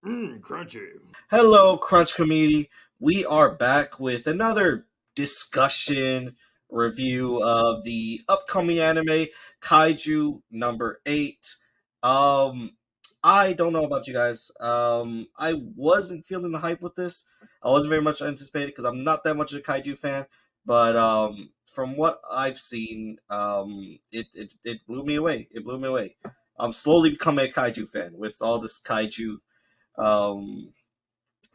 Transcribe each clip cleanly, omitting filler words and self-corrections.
Crunchy. Hello, Crunch community. We are back with another discussion review of the upcoming anime Kaiju number 8. Um, I don't know about you guys. I wasn't feeling the hype with this. I wasn't very much anticipated because I'm not that much of a Kaiju fan. But from what I've seen, it blew me away. It blew me away. I'm slowly becoming a Kaiju fan with all this Kaiju. Um,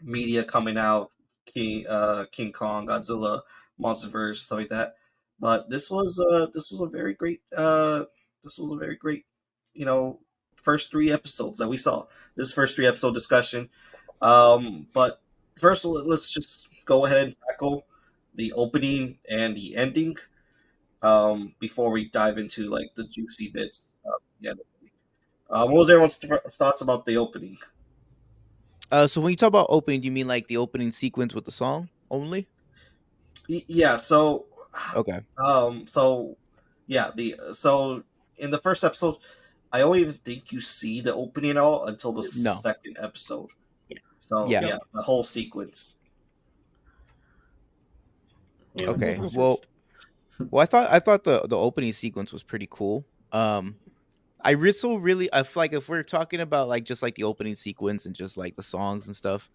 Media coming out, King Kong, Godzilla, MonsterVerse, stuff like that. But this was a very great this was a very great you know first 3 episodes that we saw. This first 3 episode discussion. But first let's just go ahead and tackle the opening and the ending. Before we dive into like the juicy bits. Yeah. What was everyone's thoughts about the opening? So when you talk about opening, do you mean like the opening sequence with the song only? Yeah. So Okay. So yeah, the so in the first episode, I don't even think you see the opening at all until the No. second episode. Yeah. So Yeah. yeah, the whole sequence. Yeah. Okay. Mhm. Well, I thought the opening sequence was pretty cool. I feel like if we're talking about like just like the opening sequence and just like the songs and stuff,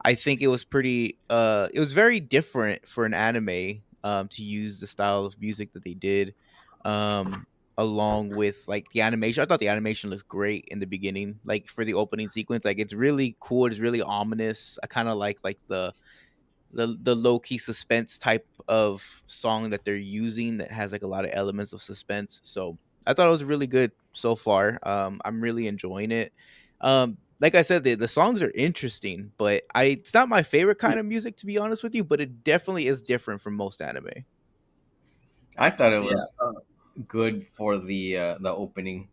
I think it was it was very different for an anime to use the style of music that they did um along with like the animation. I thought the animation looked great in the beginning, like for the opening sequence. Like it's really cool, it's really ominous. I kind of like the low key suspense type of song that they're using that has like a lot of elements of suspense. So I thought it was really good so far. I'm really enjoying it. Like I said, the songs are interesting, but it's not my favorite kind of music to be honest with you. But it definitely is different from most anime. I thought it Yeah, was good for the opening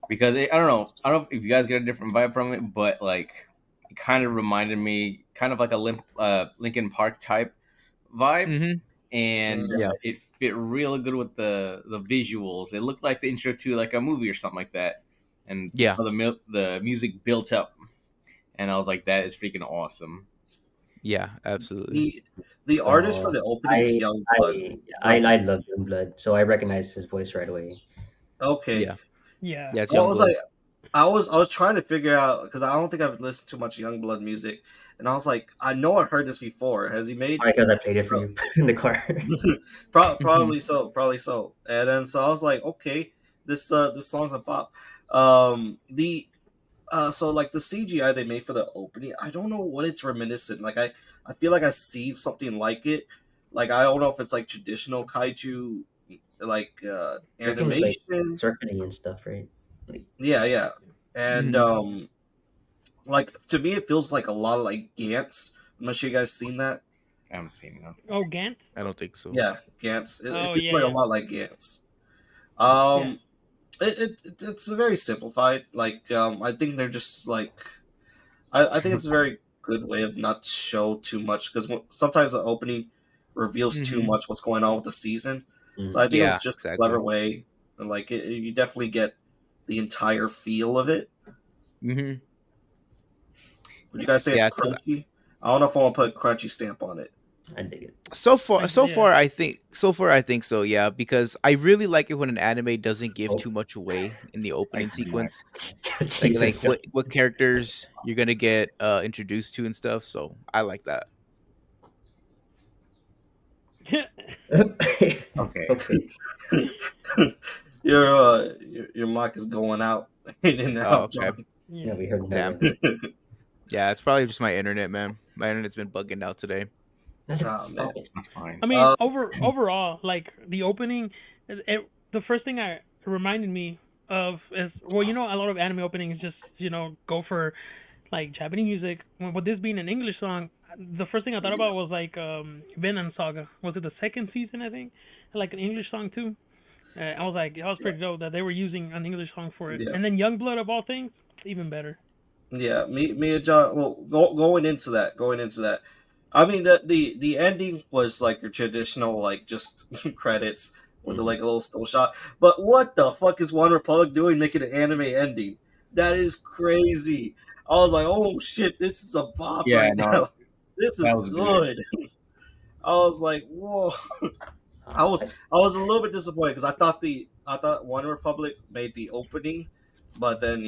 because I don't know. I don't know if you guys get a different vibe from it, but like it kind of reminded me kind of like a Linkin Park type vibe, Mm-hmm. and Yeah. it fit really good with the visuals. It looked like the intro to like a movie or something like that, and Yeah. the music built up, and I was like, that is freaking awesome. Yeah. Absolutely. the artist for So the opening is Youngblood. I love Youngblood, so I recognized his voice right away. Okay, Yeah. Yeah. Yeah. It's I was Youngblood. like, I was trying to figure out because I don't think I've listened to much Youngblood music, and I was like, I know I heard this before. Has he made? Probably because I played it for you in the car. Probably so, probably so. And then so I was like, okay, this song's a pop. The so like the CGI they made for the opening, I don't know what it's reminiscent. Like I feel like I see something like it. Like I don't know if it's like traditional kaiju like Everything's like animation. circuity and stuff, right? Like, Yeah, yeah. And Mhm. like to me it feels like a lot of like Gantz. I'm not sure you guys seen that. I haven't seen it. Oh, Gant. I don't think so. Yeah, Gantz. It Oh, feels yeah, like a yeah. lot like Gantz. Yeah. Um, it's very simplified. Like I think they're just like I think it's a very good way of not show too much because sometimes the opening reveals too Mhm. much what's going on with the season. So mm. I think it Yeah. was just a Exactly. clever way, and like you definitely get the entire feel of it. Mm-hmm. Would you guys say it's Yeah. 'Cause crunchy? I don't know if I want to put a crunchy stamp on it. I dig it. So far, Like, so yeah. far, I think so. Yeah, because I really like it when an anime doesn't give Oh. too much away in the opening Like, sequence, like Jesus. what characters you're gonna get introduced to and stuff. So I like that. Okay. Okay. Your mic is going out in and Oh, out, okay. John. Yeah, we heard Damn. that. Yeah, it's probably just my internet, man. My internet's been bugging out today. That's Oh, man. stop it. That's fine. I mean, Uh, overall, like the opening, the first thing I reminded me of is, well, a lot of anime openings just go for like Japanese music. With this being an English song, the first thing I thought about was like Vinland Saga. Was it the second season? I think like an English song too. I was like, that was pretty dope that they were using an English song for it. Yeah. And then Youngblood of all things, even better. Yeah, me and John. Well, going into that. I mean, the ending was like your traditional, like just credits with like a little still shot. But what the fuck is One Republic doing making an anime ending? That is crazy. I was like, oh shit, this is a bop Yeah, right no, now. This is that was good. good. I was like, whoa. I was I s- I was a little bit disappointed because I thought One Republic made the opening, but then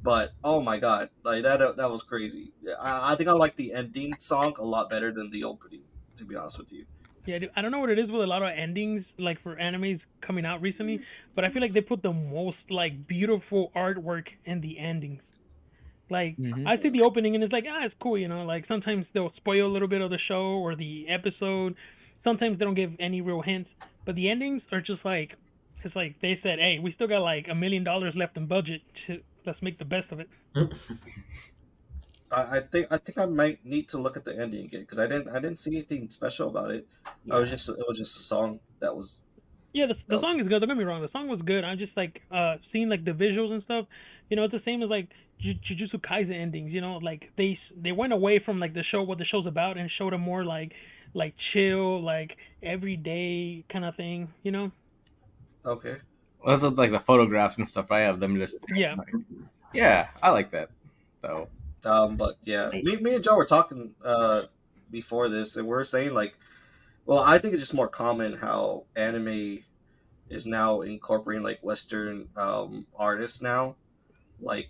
but oh my god, like that was crazy. I think I like the ending song a lot better than the opening. To be honest with you. Yeah, dude, I don't know what it is with a lot of endings, like for animes coming out recently, but I feel like they put the most like beautiful artwork in the endings. Like Hmm. I see the opening and it's like, it's cool, Like sometimes they'll spoil a little bit of the show or the episode. Sometimes they don't give any real hints, but the endings are just like, it's like they said, hey, we still got like $1 million left in budget. Let's make the best of it. I think I might need to look at the ending again because I didn't see anything special about it. yeah. It was just a song that was Yeah, that the was song is good. Don't get me wrong, the song was good. I'm just like seeing like the visuals and stuff. It's the same as like Jujutsu Kaisen endings. Like they went away from like the show, what the show's about, and showed a more like chill, like everyday kind of thing. okay. Well, that's what, like the photographs and stuff. I have them just. Yeah. Like, yeah, I like that though. But yeah, I, me and Joe were talking before this, and we're saying like, well, I think it's just more common how anime is now incorporating like Western artists now, like,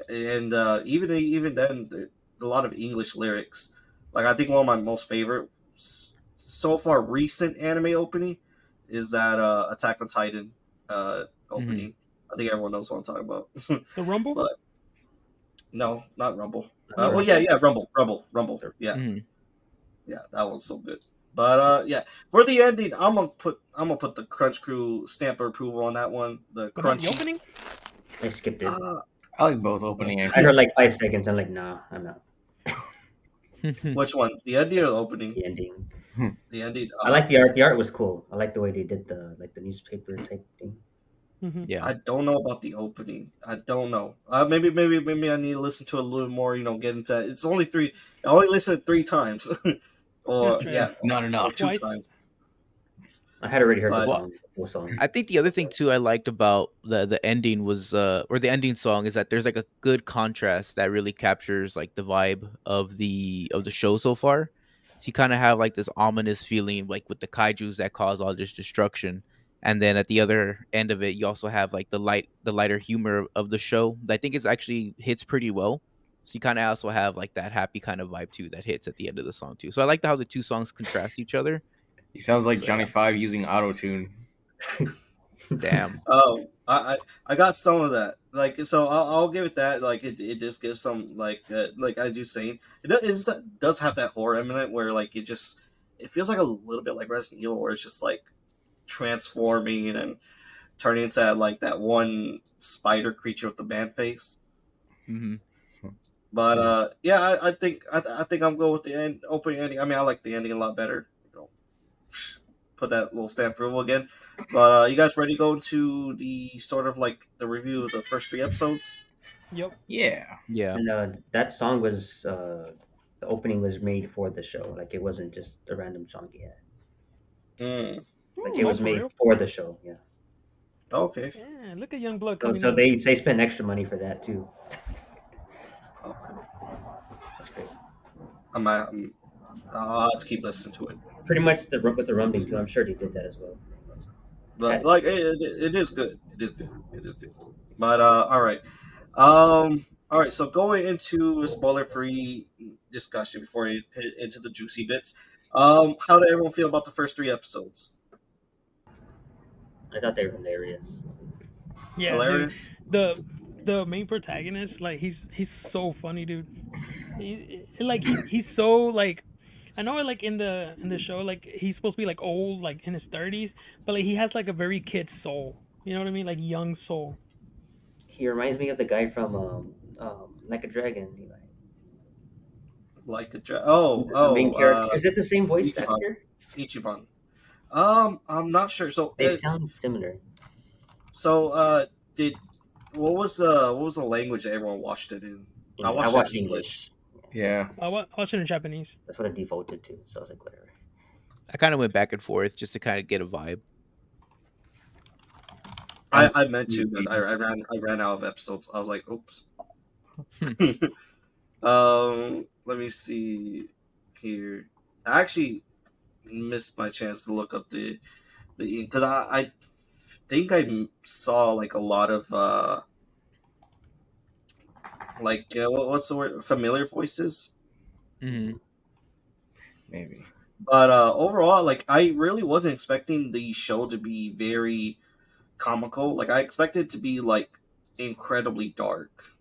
and even then, a lot of English lyrics. Like I think one of my most favorite so far recent anime opening is that Attack on Titan Hmm. opening. I think everyone knows what I'm talking about. The Rumble. But no, not Rumble. the Well, yeah, Rumble. yeah, Rumble. Yeah, Hmm. yeah, that one's so good. But yeah, for the ending, I'm gonna put the Crunch Crew stamp of approval on that one. The But not the Crunch. opening. I skipped it. I like both opening and I heard like 5 seconds. I'm like, nah, I'm not. Which one? The ending or the opening? The ending. The ending. I like the art. The art was cool. I like the way they did the newspaper type thing. Mhm. Yeah. I don't know about the opening. I don't know. Maybe I need to listen to it a little more. Get into it. It's only three. I only listened 3 times, or Okay. yeah, not or enough. two Twice. times. I had already heard the But Well, song, the full song. I think the other thing too I liked about the ending was or the ending song is that there's like a good contrast that really captures like the vibe of the show so far. So you kind of have like this ominous feeling like with the kaijus that cause all this destruction. And then at the other end of it, you also have like the lighter humor of the show. That I think it's actually hits pretty well. So you kind of also have like that happy kind of vibe too that hits at the end of the song too. So I like how the two songs contrast each other. He sounds like So Johnny yeah, Five using auto tune. damn. oh, I got some of that. Like so, I'll give it that. Like it just gives some like as you saying, it does have that horror element where like it feels like a little bit like Resident Evil where it's just like transforming and turning into like that one spider creature with the man face. Hmm. But yeah, I think I'm going with the opening ending. I mean, I like the ending a lot better. Put that little stamp approval again. But you guys ready to go into the sort of like the review of the first 3 episodes? Yep. Yeah. Yeah. And that song was the opening was made for the show. Like it wasn't just a random song. Yeah, Mm. like it Oh, was for made real? for the show. Yeah. Okay. Yeah. Look at Young Blood So, coming so up. they spent extra money for that too. Okay. That's great. I'll have to keep listening to it. Pretty much with the rumbling too. I'm sure they did that as well. But Had- like it is good. It is good. It is good. But all right. So going into a spoiler-free discussion before we hit into the juicy bits. How did everyone feel about the first 3 episodes? I thought they were hilarious. Yeah, dude. Hilarious. The main protagonist, like he's so funny, dude. He's so like, I know like in the show like he's supposed to be like old, like in his 30s, but like he has like a very kid soul. You know what I mean? Like young soul. He reminds me of the guy from Like a Dragon. Like a The main character. Is it the same voice Ichiban. actor? Ichiban. I'm not sure. They sound similar. Did what was the language that everyone watched it in? I I watched it watched in English. Yeah. I watched it in Japanese. That's what I defaulted to. So I was like, whatever. I kind of went back and forth just to kind of get a vibe. I meant to, but I ran out of episodes. I was like, oops. Let me see here. I actually missed my chance to look up the because I think saw like a lot of what's the word, familiar voices. Hmm. Maybe. But overall, like I really wasn't expecting the show to be very comical. Like I expected it to be like incredibly dark.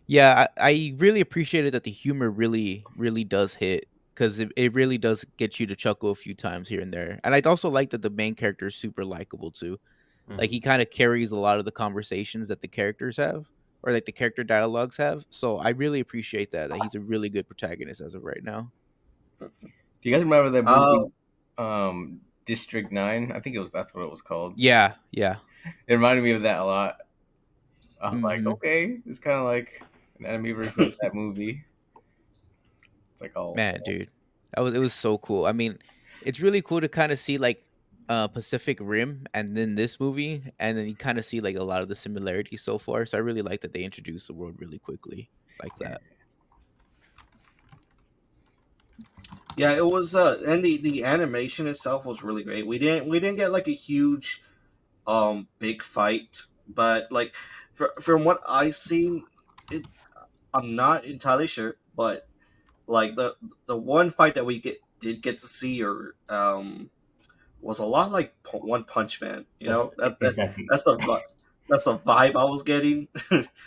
Yeah, I really appreciated that the humor really does hit because it really does get you to chuckle a few times here and there. And I'd also like that the main character is super likable too. Like Hmm. he kind of carries a lot of the conversations that the characters have or like the character dialogues have. So I really appreciate that he's a really good protagonist as of right now. Do you guys remember that Uh, movie, District 9? I think that's what it was called. Yeah, yeah. It reminded me of that a lot. I was like, Hmm. okay, it's kind of like an anime version of that movie. It's like all Man, dude. It was so cool. I mean, it's really cool to kind of see like Pacific Rim and then this movie and then you kind of see like a lot of the similarities so far. So I really like that they introduced the world really quickly like yeah. that. yeah, it was and the animation itself was really great. We didn't get like a huge big fight, but like from what I've seen, it I'm not entirely sure, but like the one fight that we did get to see or was a lot like One Punch Man. You That's know that exactly that's that's the vibe I was getting.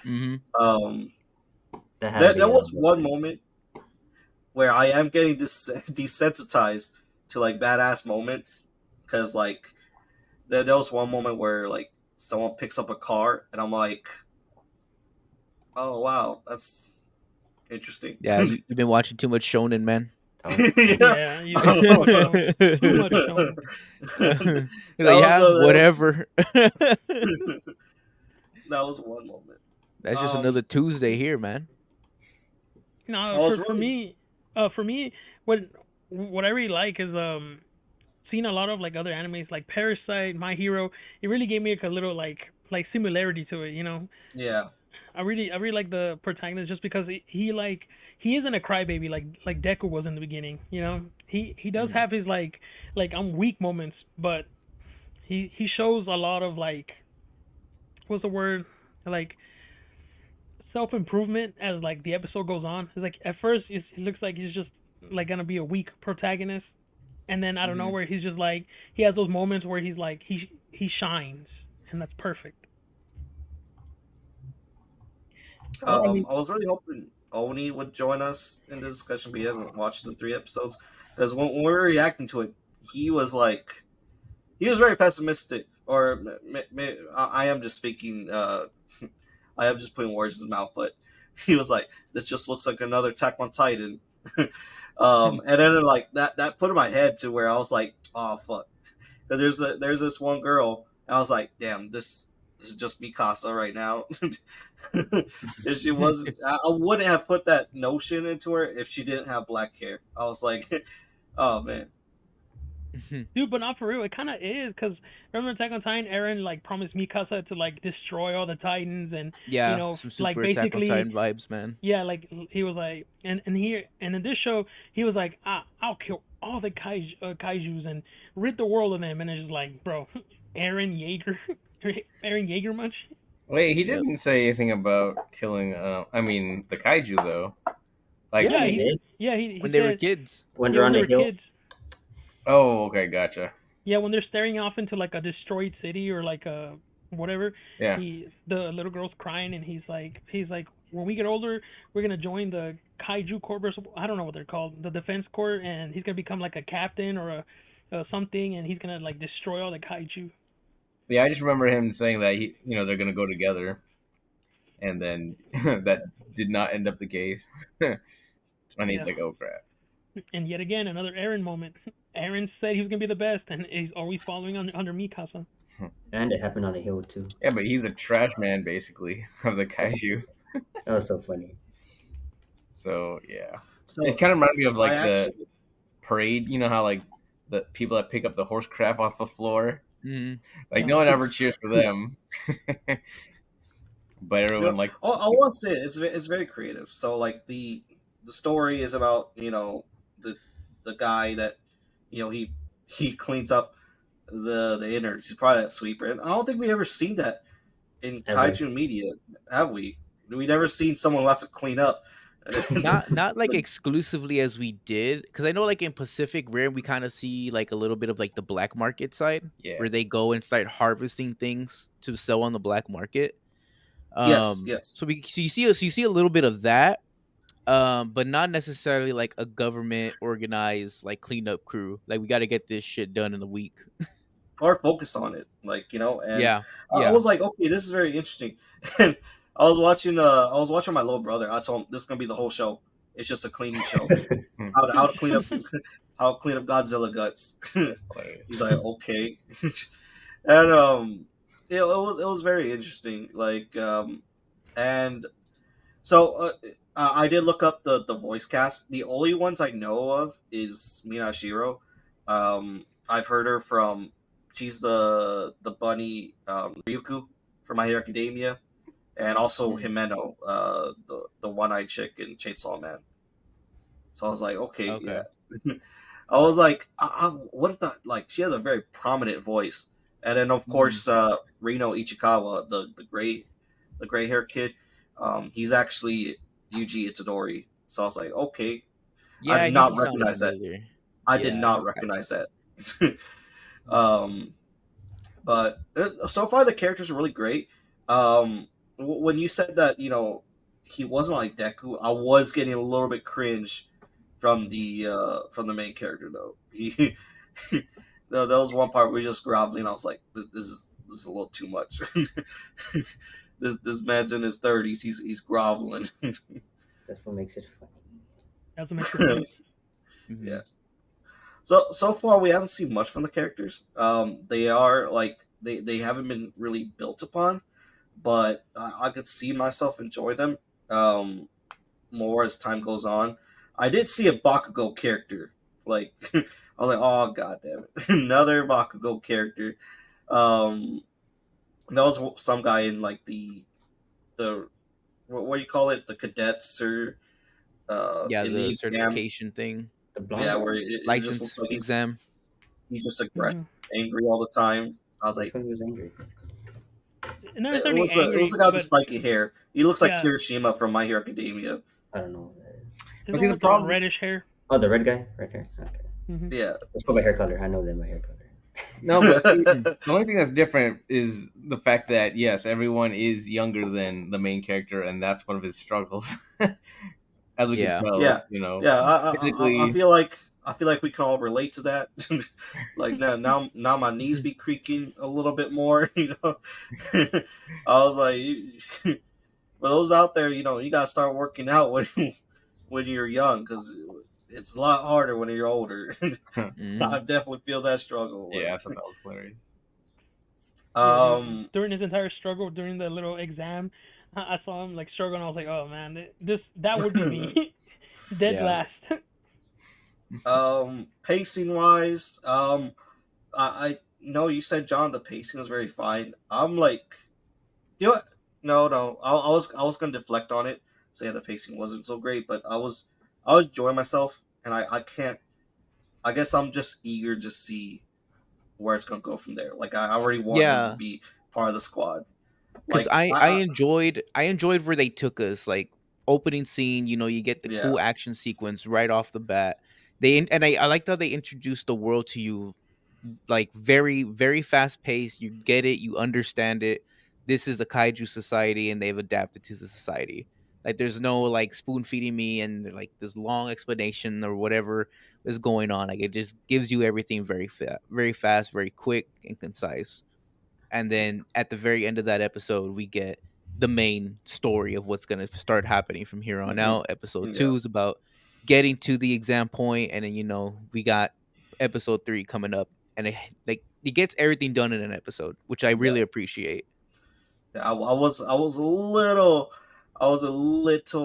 Hmm. um, that had there the was one weapon. moment where I am getting desensitized to like badass moments because like there was one moment where like someone picks up a car and I'm like, oh wow, that's interesting. Yeah, you've been watching too much shonen, man. Oh, Yeah. Yeah, you've been too much that shown. Too much shown. You're like, was yeah, whatever. that was one moment. That's just Um, another Tuesday here, man. I No, was for really me, what what I really like is seeing a lot of like other animes like Parasite, My Hero. It really gave me like a little like similarity to it. You know, yeah. I really like the protagonist just because he isn't a crybaby like Deku was in the beginning. You know, he does Hmm. have his like I'm weak moments, but he shows a lot of like what's the word, like self improvement as like the episode goes on. It's like at first it looks like he's just like gonna be a weak protagonist, and then I don't know Hmm. where he's just like he has those moments where he's like he shines, and that's perfect. Well, I mean, I was really hoping Oni would join us in the discussion, but he hasn't watched the 3 episodes. Because when we were reacting to it, he was like, he was very pessimistic. Or I am just speaking, I am just putting words in his mouth, but he was like, this just looks like another Attack on Titan. And then like that put in my head to where I was like, oh fuck, because there's this one girl, and I was like, damn, this is just Mikasa right now. If she was, I wouldn't have put that notion into her if she didn't have black hair. I was like, oh man, Dude, but not for real. It kind of is because remember Attack on Titan, Eren like promised Mikasa to like destroy all the Titans and Yeah, some like super Attack on basically Titan vibes, man. yeah, like he was like, and in this show, he was like, I'll kill all the kaiju's and rid the world of them, and it's just like, bro, Aaron Yeager, Aaron Yeager much? wait, he Yep. didn't say anything about killing. I mean, the kaiju though. Like, yeah, Yeah, he he did yeah he When they were said kids. when yeah they're when on they the were hill. kids. oh, okay, gotcha. Yeah, when they're staring off into like a destroyed city or like a whatever, Yeah, the little girl's crying and he's like when we get older we're gonna join the kaiju corps. I don't know what they're called, the defense corps, and he's gonna become like a captain or a something, and he's gonna like destroy all the kaiju. yeah. I just remember him saying that they're gonna go together, and then that did not end up the case. And he's Yeah, like, "Oh crap." and yet again another Aaron moment. Aaron said he was gonna be the best, and he's always following under Mikasa. And it happened on the hill too. Yeah, but he's a trash man basically of the kaiju. That was so funny. So yeah, it so kind of reminded me of I like the actually, parade. You know how like the people that pick up the horse crap off the floor. Hmm. Like Yeah, no one ever cheers for them. but You everyone know, like. I want to say it's very creative. So like the story is about the the guy that he cleans up the innards. He's probably that sweeper, and I don't think we ever seen that in Ever. kaiju media, have we? We never seen someone who has to clean up. Not like exclusively as we did, because I know like in Pacific Rim we kind of see like a little bit of like the black market side Yeah. where they go and start harvesting things to sell on the black market. Yes, yes. So you see a little bit of that, but not necessarily like a government organized like cleanup crew. Like we got to get this shit done in a week. Or focus on it, and Yeah, I yeah. was like, okay, this is very interesting. And I was watching my little brother. I told him this is gonna be the whole show. It's just a cleaning show. How to clean up how to clean up Godzilla guts. He's like, okay. And it was very interesting. And so I did look up the voice cast. The only ones I know of is Mina Shiro. I've heard her from. She's the bunny Ryuku from My Hero Academia, and also Mm. Himeno, the one eyed chick in Chainsaw Man. So I was like, okay, Okay. yeah. I was like, what if that? Like, she has a very prominent voice, and then of Mhm. course Reno Ichikawa, the gray hair kid. He's actually Yuji Itadori. So I was like, okay, I Yeah, did not he sounded recognize that. familiar. I did Yeah. not recognize that. um, but so far the characters are really great. When you said that he wasn't like Deku, I was getting a little bit cringe from the main character though. He there was one part where he just groveling. I was like, this is a little too much. This man's in his 30s. He's groveling. That's what makes it funny. That's what makes it funny. Mhm. Yeah. So far we haven't seen much from the characters. They are like they haven't been really built upon, but I could see myself enjoy them more as time goes on. I did see a Bakugo character. Like I was like, oh god damn it, another Bakugo character. Um, that was some guy in like the what do you call it, the cadets or Yeah, in the the exam. certification thing, The blonde Yeah, guy? where it just looks license like exam. he's just aggressive, Hmm. angry all the time. I was Which like, one was angry? Not it necessarily was the angry, guy with the but spiky hair. He looks like yeah, Kirishima from My Hero Academia. I don't know what that is. this But see, one the with the problem. reddish hair. Oh, the red guy? Red hair? Okay. Hmm. Yeah. Let's go by hair color. I know them by hair color. No, but see, Mm. the only thing that's different is the fact that yes, everyone is younger than the main character, and that's one of his struggles, as we can Yeah. tell. Yeah, yeah. Physically, I feel like we can all relate to that. Like now my knees be creaking a little bit more. I was like, for those out there, you gotta start working out when you're young because it's a lot harder when you're older. I Mhm. definitely feel that struggle. yeah, I thought that was hilarious. Yeah, Um, during his entire struggle during the little exam, I saw him like struggling. I was like, oh man, that would be me, dead Yeah. last. pacing wise, I know you said John the pacing was very fine. I'm like, you know what? No. I was gonna deflect on it, say the pacing wasn't so great, but I was enjoying myself, and I can't. I guess I'm just eager to see where it's gonna go from there. Like I already want him to Yeah. be part of the squad. Because Like I enjoyed where they took us. Like opening scene, you get the yeah, cool action sequence right off the bat. I liked how they introduced the world to you, like very very fast paced. You get it, you understand it. This is a kaiju society, and they've adapted to the society. Like there's no like spoon feeding me and like this long explanation or whatever is going on. Like it just gives you everything very fast, very quick and concise. And then at the very end of that episode we get the main story of what's going to start happening from here on hmm out. Episode yeah, 2 is about getting to the exam point, and then we got episode 3 coming up, and it gets everything done in an episode, which I yeah. really appreciate. Yeah, I was a little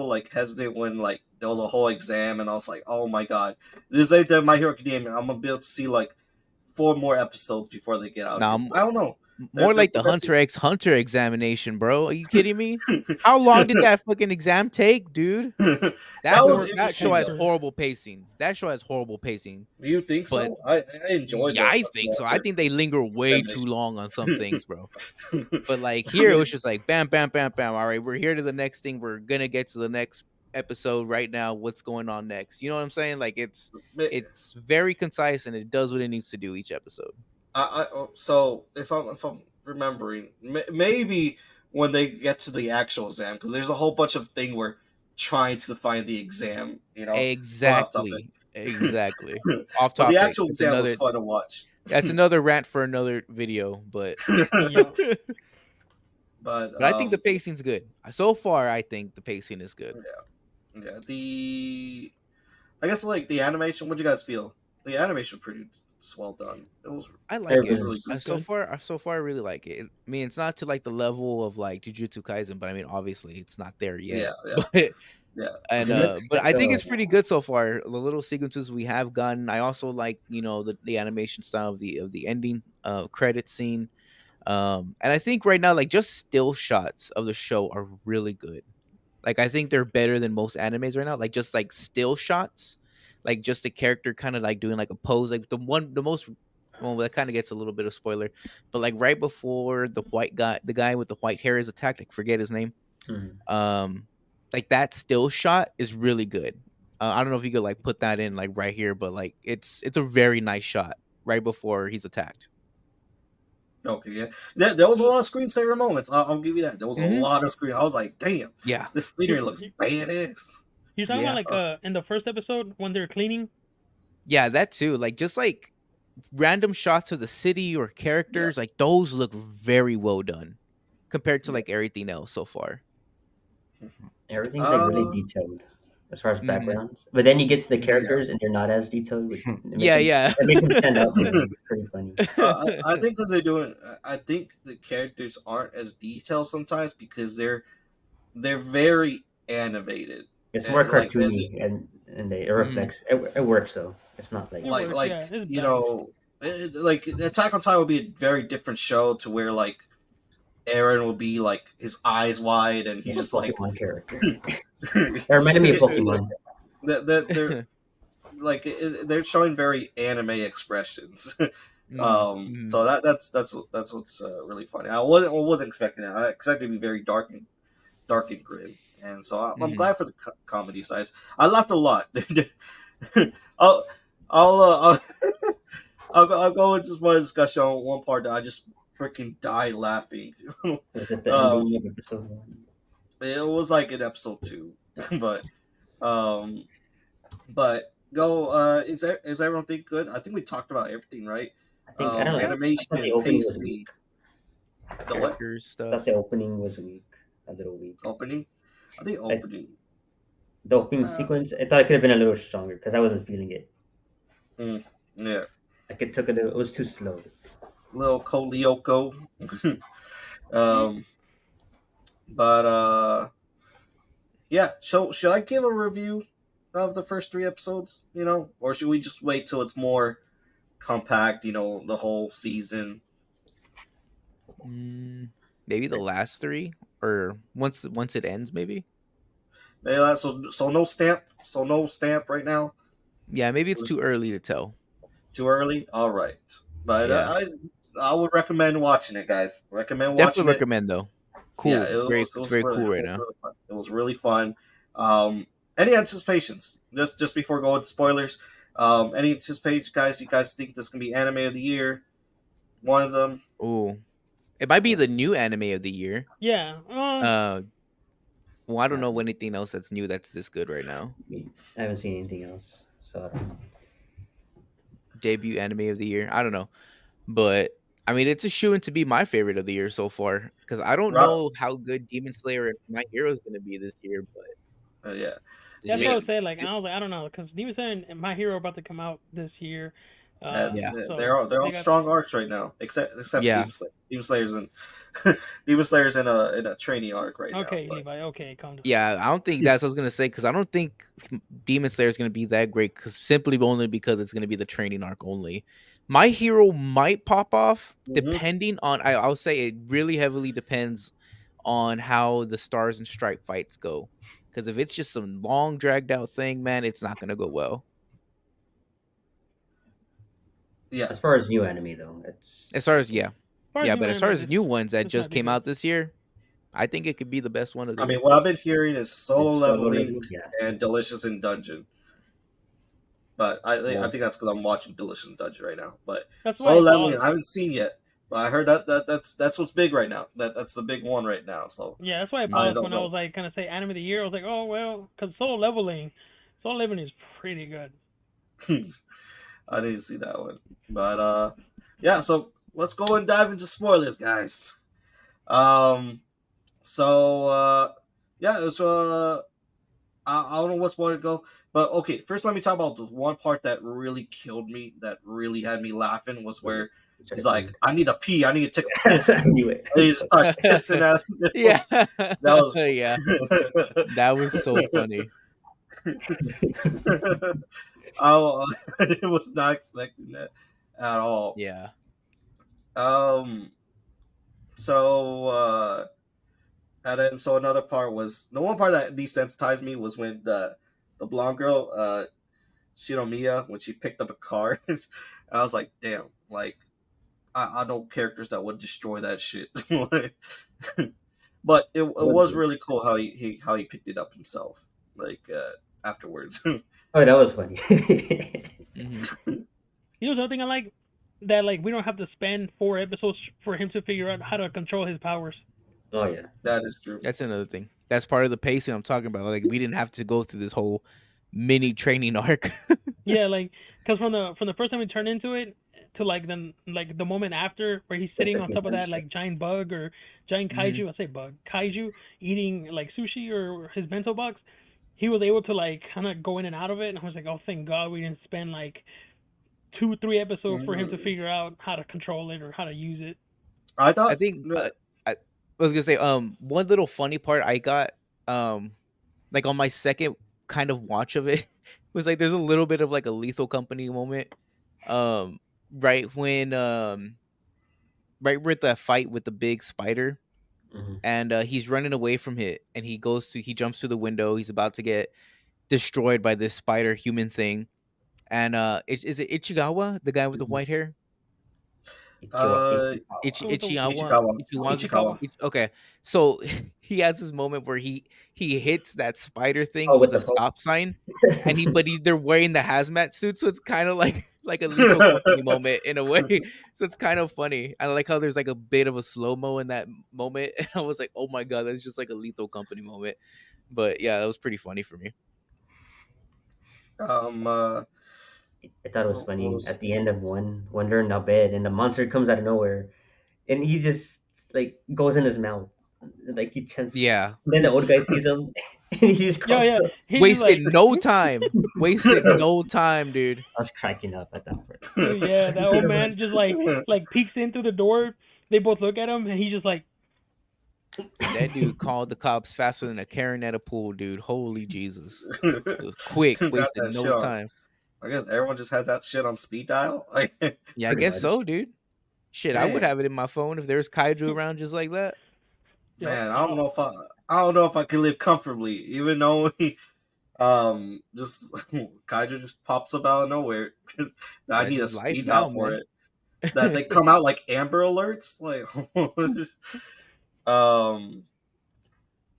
like hesitant when like there was a whole exam, and I was like, oh my god, this ain't that My Hero Academia. I'm gonna be able to see like 4 more episodes before they get out of Now here. So I don't know. More like The the best Hunter X Hunter examination, bro. Are you kidding me? How long did that fucking exam take, dude? that That was that show interesting has though. horrible pacing. That show has horrible pacing. Do you think But so? I enjoyed yeah, I think the so. I Hunter think they linger way too examination. long on some things, bro. But like I here, it mean, was just like bam, bam, bam, bam. All right, we're here to the next thing. We're gonna get to the next episode right now. What's going on next? You know what I'm saying? Like it's very concise and it does what it needs to do each episode. so if I'm remembering, maybe when they get to the actual exam, because there's a whole bunch of thing where trying to find the exam, going off topic. Exactly. Exactly. Off But the topic. actual It's exam was another fun to watch. that's another rant for another video, but Yeah. But I think the pacing's good. So far I think the pacing is good. yeah, I guess like the animation. What do you guys feel? The animation was pretty well done. I There like it it. was really was good. It's So good. far, I really like it. I mean, it's not to like the level of like Jujutsu Kaisen, but I mean, obviously, it's not there yet. Yeah, yeah, But yeah. and it looks but like I think it's pretty good so far. The little sequences we have gotten. I also like the animation style of the ending credit scene. And I think right now, like just still shots of the show are really good. Like I think they're better than most animes right now. Like just like still shots, like just the character kind of like doing like a pose. Like the most well that kind of gets a little bit of spoiler, but like right before the guy with the white hair is attacked. I forget his name. Mhm. Like that still shot is really good. I don't know if you could like put that in like right here, but like it's a very nice shot right before he's attacked. Okay, yeah. There was a lot of screensaver moments. I'll give you that. There was a Mhm. lot of screen. I was like, damn, Yeah, this scenery looks badass. You're talking yeah, about like in the first episode when they're cleaning. yeah. That too. Like just like random shots of the city or Yeah, characters, like those look very well done compared to yeah. like everything else so far. Everything's like really Uh, detailed as far as Hmm. backgrounds, but then you get to the Hmm. yeah. characters and they're not as detailed, which Yeah, yeah. it makes them stand out more. Like, it's pretty funny. I think because they're doing. I think the characters aren't as detailed sometimes because they're very animated. It's more And like cartoony, and it Hmm. reflects. It works though. It's not like It works. Yeah, like it's balanced. like Attack on Titan would be a very different show to where like Aaron will be like his eyes wide and he's it's a just like Pokemon character. It reminded me of Pokemon. they're like they're showing very anime expressions. Hmm. Hmm. So that's what's really funny. I wasn't expecting that. I expected it to be very dark and grim, and so I'm Hmm. glad for the comedy sides. I laughed a lot. I'll I'll, I'll go into my discussion on one part that I just freaking died laughing. Was it the um, ending of episode 1? it was like in episode 2, but um, but go. Is everyone think good? I think we talked about everything, right? I don't know. Yeah, I thought the Animation, opening was weak. pacing, the what characters I thought stuff. the opening was weak, a little weak. opening? I think I, opening. the opening Uh, sequence, I thought it could have been a little stronger because I wasn't feeling it. yeah, Like it took a little. It was too slow. little Kolioko. Mm, um, but yeah. So should I give a review of the first 3 episodes? Or should we just wait till it's more compact? The whole season. Maybe the last three, or once it ends, maybe. Yeah, so no stamp. So no stamp right now. Yeah, maybe it's It was too early to tell. too early. All right, but Yeah, I would recommend watching it, guys. Recommend watching definitely it. recommend though. Yeah, Cool. It's great. it It's was very really, cool right now. really fun. It was really fun. Any anticipations? Just before going to spoilers. Any anticipation, guys? You guys think this can be anime of the year? One of them. Ooh, it might be the new anime of the year. yeah. Uh, well, I don't Yeah, know anything else that's new that's this good right now. I haven't seen anything else, so I don't know. Debut anime of the year. I don't know, but I mean, it's a shoe in to be my favorite of the year so far because I don't Rob, know how good Demon Slayer and My Hero is going to be this year, but yeah, I That's what I mean, was saying. Like I don't know, because Demon Slayer and My Hero about to come out this year. yeah, they're So all they got strong arcs right now, except for yeah. Demon Slayer. Demon Slayer's in Demon Slayer's in a training arc right now. okay, But Levi. Okay, calm down. Yeah, I don't think that's what I was gonna say because I don't think Demon Slayer is gonna be that great. Because simply only because it's gonna be the training arc only. My Hero might pop off Mhm. depending on. I'll say it really heavily depends on how the Stars and Stripe fights go. Because if it's just some long dragged out thing, man, it's not gonna go well. Yeah. As far as new anime though, As far it's as good. yeah, As far as yeah, new but as far anime, as new ones that this might just be came good. out this year, I think it could be the best one of the I mean, year. what I've been hearing is Solo It's solo Leveling leveling, yeah. and Delicious in Dungeon. But I Well, think that's because I'm watching Delicious in Dungeon right now. But That's why Solo I Leveling, paused. I haven't seen yet. But I heard that's what's big right now. That's the big one right now. So Yeah, that's why I I paused don't when I know. was like kind of say anime of the year. I was like, oh well, because Solo Leveling is pretty good. I didn't see that one. But yeah. So let's go and dive into spoilers, guys. Um. So yeah. It was I don't know what's more to go, but okay. First, let me talk about the one part that really killed me, that really had me laughing, was when where he he's started like, playing. "I need a pee. I need to take a I piss." knew it. And he just starts pissing at it. Yeah, That was yeah, that was so funny. I was not expecting that at all. Yeah, Um. So and then so another part was the one part that desensitized me was when the blonde girl Shinomiya when she picked up a car. And I was like, damn, like I know characters that would destroy that shit. But it It was was good. really cool how how he picked it up himself, like afterwards. Oh, that was funny. hmm You know something I like that like we don't have to spend 4 episodes for him to figure out how to control his powers. Oh yeah. That is true. that's another thing. That's part of the pacing I'm talking about. Like we didn't have to go through this whole mini training arc. Yeah, like because from the first time he turned into it to like the moment after where he's That's sitting like on top of that intense. like giant bug or giant hmm kaiju, I say bug kaiju eating like sushi or his bento box, he was able to like kind of go in and out of it, and I was like, oh thank God we didn't spend like 2-3 episodes for him to Mhm. figure out how to control it or how to use it. I I thought. think I was gonna say one little funny part I got um like on my second kind of watch of it was like there's a little bit of like a Lethal Company moment um right when right with that fight with the big spider Hmm. and he's running away from it and he jumps through the window. He's about to get destroyed by this spider human thing. And is it Ichigawa, the guy with the Hmm. white hair? Uh, With the Ichikawa. Ichikawa. Okay. So he has this moment where he hits that spider thing Oh, with with the a poke. stop sign, and they're wearing the hazmat suit, so it's kind of like a Lethal Company moment in a way. So it's kind of funny. I like how there's like a bit of a slow mo in that moment, and I was like, oh my god, that's just like a Lethal Company moment. But yeah, that was pretty funny for me. um. Uh, I thought it was what funny was? at the end of one they're in the bed and the monster comes out of nowhere and he just like goes in his mouth like he chants. Yeah, Then the old guy sees him and he just yeah, calls yeah, him. he's just wasted like no time. Wasted no time, dude. I was cracking up at that part. yeah, that old man just like peeks in through the door. They both look at him and he's just like That dude called the cops faster than a Karen at a pool, dude. Holy Jesus. It was quick, Got wasted that no shit on. time. I guess everyone just has that shit on speed dial. Like, Yeah, I Pretty guess much. so, dude. Shit, I would man, have it in my phone if there's kaiju around just like that. yep. man, I don't know if I can live comfortably, even though just Kaiju just pops up out of nowhere. I That's need a just life speed now, dial for man. it. That they come out like Amber Alerts, like um,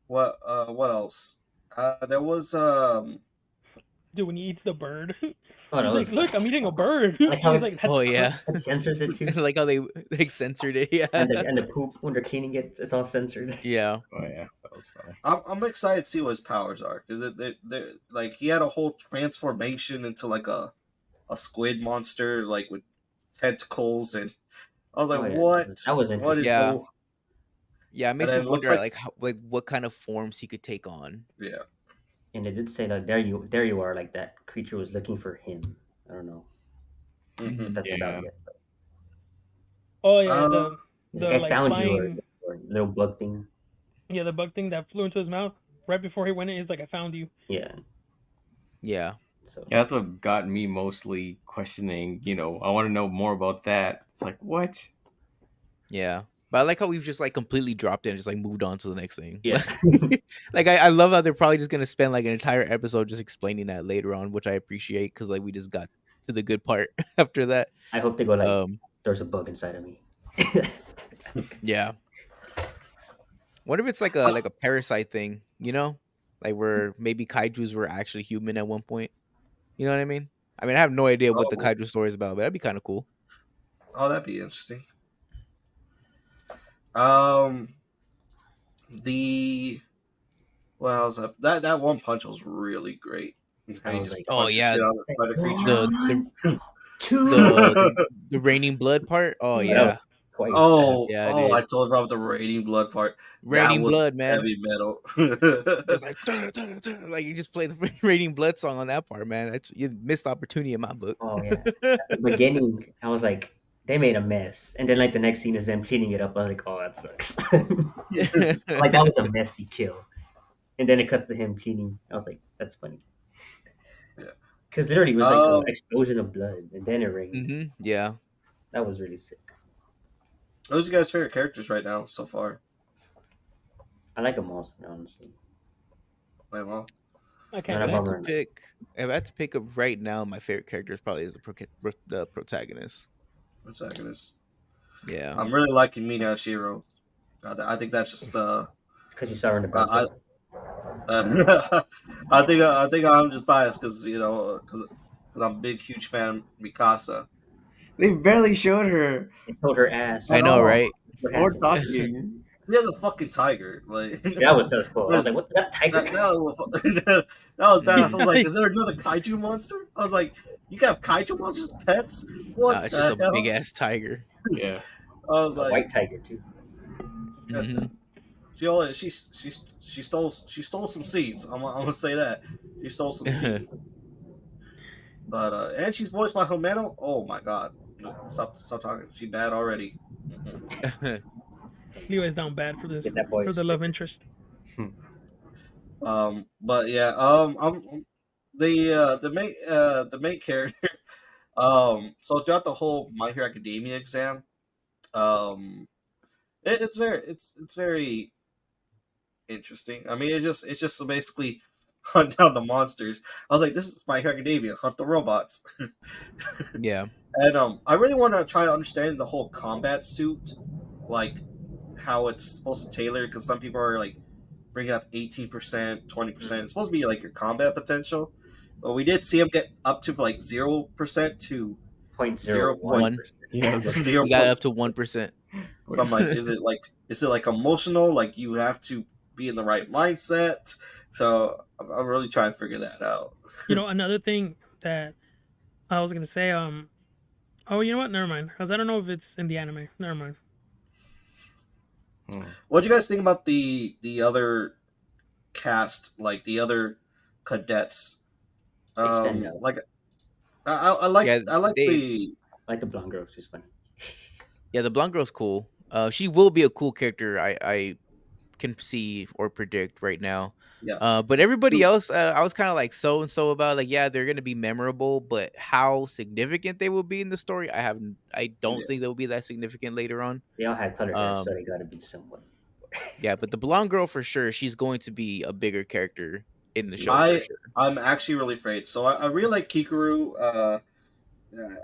what else? There was Dude, when he eats the bird, Oh, that he's like, was look, I'm eating a bird. I like how He's like, it's that's Oh yeah. it censors it And too, like how they like censored it, yeah. and the poop when they're cleaning it, it's all censored. Yeah. Oh yeah, that was funny. I'm excited to see what his powers are because they like he had a whole transformation into like a squid monster like with tentacles and I was like, Oh yeah, what? that was What is interesting. Yeah. go? Yeah, it And makes me then it looks wonder like like how, like what kind of forms he could take on. yeah. And they did say like there you are, like that creature was looking for him. I don't know if Hmm. that's about Yeah, yet. oh yeah, Uh, He's the like, I like found you, flying, or little bug thing. the bug thing that flew into his mouth right before he went in. He's like, I found you. Yeah. Yeah. So Yeah, that's what got me mostly questioning. I want to know more about that. It's like, what? Yeah. But I like how we've just like completely dropped it and just like moved on to the next thing. yeah, Like I love how they're probably just gonna spend like an entire episode just explaining that later on, which I appreciate because like we just got to the good part after that. I hope they go like, Um, there's a bug inside of me. yeah. What if it's like a parasite thing, Like where maybe kaijus were actually human at one point. You know what I mean? I mean, I have no idea what the Oh, kaiju story is about, but that'd be kind of cool. oh, that'd be interesting. Um, the well, was that one punch was really great. How I you was just like, Oh punch the yeah, shit out of the spider creature. the the one, two. the the, the raining blood part. Oh Oh, that was yeah, quite bad. yeah, Oh, I dude. told Rob the raining blood part. That Raining was blood, man. heavy metal. Just like like you just play the raining blood song on that part, man. You missed opportunity in my book. Oh yeah. At the beginning, I was like, they made a mess, and then like the next scene is them cleaning it up. I was like, oh, that sucks. Like that was a messy kill, and then it cuts to him cleaning. I was like, that's funny, Yeah. because literally it was like an Um, explosion of blood, and then it rained. Yeah. That was really sick. those are you guys' favorite characters right now so far? I like them all, honestly. Like, well, I Not can't a If I had to bummer. pick, if I had to pick up right now, my favorite character is probably is the protagonist. protagonist. Yeah. I'm really liking Mina Shiro. I think that's just It's because you saw her in the I bathtub. I think I'm just biased because because I'm a big huge fan of Mikasa. They barely showed her It told her ass. I I know, know. right? What or happened? talking. He has a fucking tiger. Like That was cool. I was that's- like, what? That tiger? that was bad. I was like, like, is there another kaiju monster? I was like, you got kaiju monsters as pets? Nah, What it's just the a hell? big ass tiger. Yeah. I was A like, white tiger too. Hmm she stole some seeds. I'm gonna say that she stole some seeds. But and she's voiced by Homero. Oh my god, stop talking. She bad already. Mm-mm. Levi's down bad for this Get that boy for the straight. love interest. But yeah, I'm the main character. So throughout the whole My Hero Academia exam, um, it's very interesting. I mean, it's just basically hunt down the monsters. I was like, this is My Hero Academia, hunt the robots. Yeah. And I really want to try to understand the whole combat suit, like how it's supposed to tailor. Because some people are like bringing up 18%, 20%. It's supposed to be like your combat potential, but we did see him get up to like 0% to Point zero zero one point One. percent. Yeah. zero You got point. up to 1%. So I'm like, is it like emotional? Like you have to be in the right mindset. So I'm really trying to figure that out. Another thing that I was gonna say, oh, you know what? Never mind, because I don't know if it's in the anime. Never mind. What do you guys think about the other cast, like the other cadets? They stand out. Like I like Yeah, I like they the I like the blonde girl. She's funny. yeah, the blonde girl's cool. She will be a cool character. I can see or predict right now. yeah. But everybody else, I was kind of like so and so about like, yeah, they're gonna be memorable, but how significant they will be in the story, I don't Yeah. think they'll be that significant later on. They all had colored hair, so Um, they gotta be somewhat. yeah, but the blonde girl for sure, she's going to be a bigger character in the show for I sure. I'm actually really afraid. So I really like Kikaru.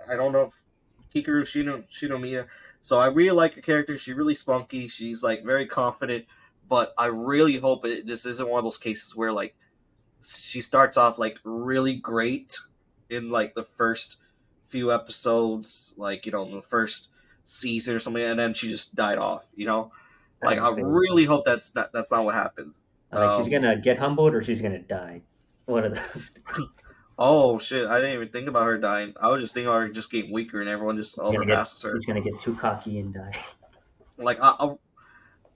I don't know if Kikaru Shinomiya. So I really like her character. She's really spunky. She's like very confident. But I really hope this isn't one of those cases where like she starts off like really great in like the first few episodes, like in the first season or something, and then she just died off. Like I really hope that's not what happens. Like she's gonna get humbled or she's gonna die. One of those. Oh shit! I didn't even think about her dying. I was just thinking about her just getting weaker and everyone just She's gonna overpasses her. she's gonna get too cocky and die. Like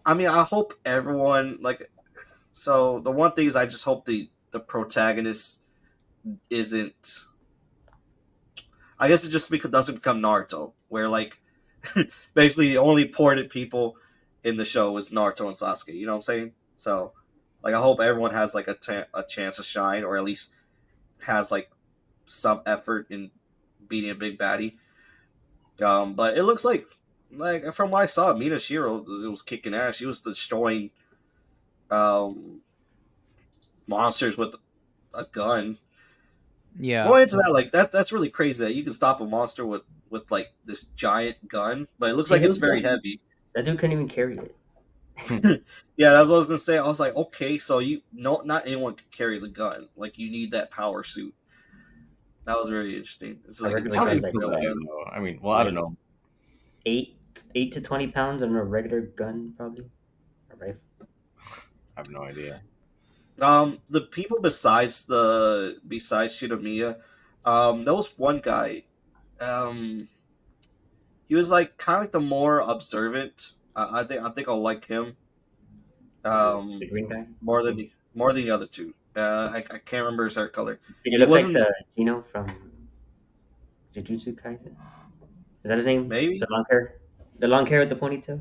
I mean, I hope everyone like. So the one thing is, I just hope the protagonist isn't. I guess it just doesn't become Naruto, where like basically the only important people in the show is Naruto and Sasuke. You know what I'm saying? So like I hope everyone has like a chance to shine, or at least has like some effort in beating a big baddie. But it looks like from what I saw, Mina Shiro was kicking ass. She was destroying um, monsters with a gun. Yeah. Going into that, like that's really crazy that you can stop a monster with like this giant gun, but it looks See, like it's him, very heavy. that dude couldn't even carry it. Yeah, that's what I was gonna say. I was like, okay, so not anyone can carry the gun. Like you need that power suit. That was very interesting. It's A like a regular How do you giant gun's like feel rail that, gun. though? I mean, well, I don't know. 8 to 20 pounds on a regular gun, probably. A rifle. I have no idea. The people besides Shinomiya, there was one guy. Um, he was like kind of like the more observant. I think I'll like him. The green guy. More than the other two. I can't remember his hair color. Did he He look like wasn't the Gino from Jujutsu Kaisen? Is that his name? maybe. The long hair with the ponytail.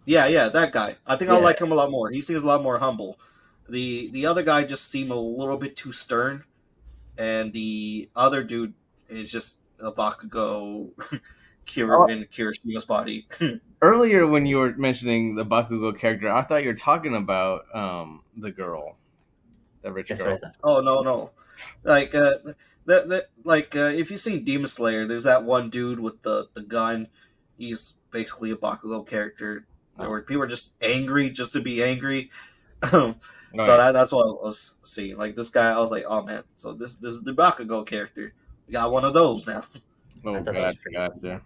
Yeah, that guy. I think I Yeah, like him a lot more. He seems a lot more humble. The other guy just seemed a little bit too stern, and the other dude is just a Bakugo Oh, in Kirishima's body. earlier when you were mentioning the Bakugo character, I thought you were talking about the girl, the rich that's girl. what I thought. Oh no, like if you've seen Demon Slayer, there's that one dude with the gun. He's basically a Bakugo character, Oh. where people are just angry just to be angry. So Right. that's what I was seeing. Like this guy, I was like, oh man, so this is the Bakugo character. We got one of those now. Oh, I thought that was gotcha, pretty. gotcha.